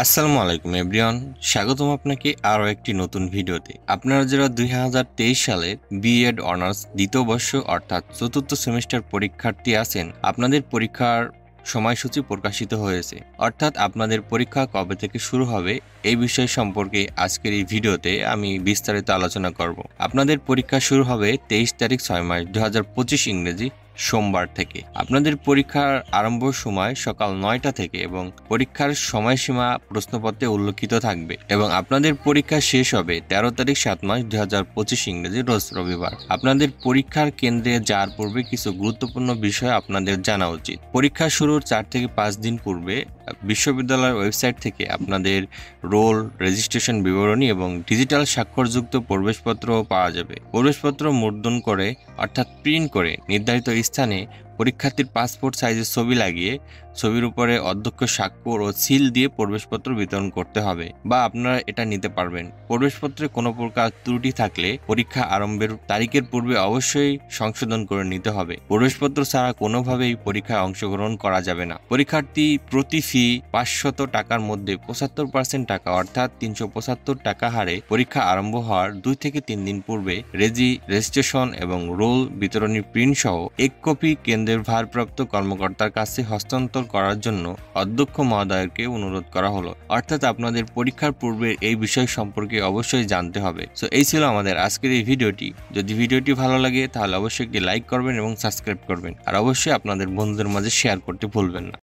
আসসালামু আলাইকুম এভরিওয়ান, স্বাগতম আপনাকে আরও একটি নতুন ভিডিওতে। আপনারা যারা 2023 সালে বিএড অনার্স দ্বিতীয় বর্ষ অর্থাৎ চতুর্থ সেমিস্টার পরীক্ষার্থী আছেন, আপনাদের পরীক্ষার সময়সূচি প্রকাশিত হয়েছে, অর্থাৎ আপনাদের পরীক্ষা কবে থেকে শুরু হবে এই বিষয় সম্পর্কে আজকের এই ভিডিওতে আমি বিস্তারিত আলোচনা করব। আপনাদের পরীক্ষা শুরু হবে 23 তারিখ 6 মাস 2025 ইংরেজি সোমবার থেকে। আপনাদের পরীক্ষার আরম্ভ সময় সকাল 9টা থেকে এবং পরীক্ষার সময়সীমা প্রশ্নপত্রে উল্লেখিত থাকবে এবং আপনাদের পরীক্ষা শেষ হবে 13 তারিখ 7 মাস 2025 ইংরেজি রোজ রবিবার। আপনাদের পরীক্ষার কেন্দ্রে যাওয়ার পূর্বে কিছু গুরুত্বপূর্ণ বিষয় আপনাদের জানা উচিত। পরীক্ষা শুরুর 4 থেকে 5 দিন পূর্বে বিশ্ববিদ্যালয়ের ওয়েবসাইট থেকে আপনাদের রোল, রেজিস্ট্রেশন বিবরণী এবং ডিজিটাল স্বাক্ষরযুক্ত প্রবেশপত্র পাওয়া যাবে। প্রবেশপত্র মুদ্রণ করে অর্থাৎ প্রিন্ট করে নির্ধারিত স্থানে পরীক্ষার্থীর পাসপোর্ট সাইজের ছবি লাগিয়ে ছবির উপরে অধ্যক্ষ স্বাক্ষর ও সিল দিয়ে প্রবেশপত্র বিতরণ করতে হবে, বা আপনারা এটা নিতে পারবেন। প্রবেশপত্রে কোনো প্রকার ত্রুটি থাকলে পরীক্ষা আরম্ভের তারিখের পূর্বে অবশ্যই সংশোধন করে নিতে হবে। প্রবেশপত্র ছাড়া কোনোভাবেই পরীক্ষায় অংশগ্রহণ করা যাবে না। পরীক্ষার্থী প্রতি ফি 500 টাকার মধ্যে 75% টাকা অর্থাৎ 375 টাকা হারে পরীক্ষা আরম্ভ হওয়ার 2 থেকে 3 দিন পূর্বে রেজিস্ট্রেশন এবং রোল বিতরণী প্রিন্ট সহ এক কপি কেন্দ্রের ভারপ্রাপ্ত কর্মকর্তার কাছে হস্তান্তর করার জন্য অধ্যক্ষ মহোদয়কে অনুরোধ করা হলো। অর্থাৎ আপনাদের পরীক্ষার পূর্বে এই বিষয় সম্পর্কে অবশ্যই জানতে হবে। সো এই ছিল আমাদের আজকের এই ভিডিওটি। যদি ভিডিওটি ভালো লাগে তাহলে অবশ্যই একটি লাইক করবেন এবং সাবস্ক্রাইব করবেন, আর অবশ্যই আপনাদের বন্ধুদের মাঝে শেয়ার করতে ভুলবেন না।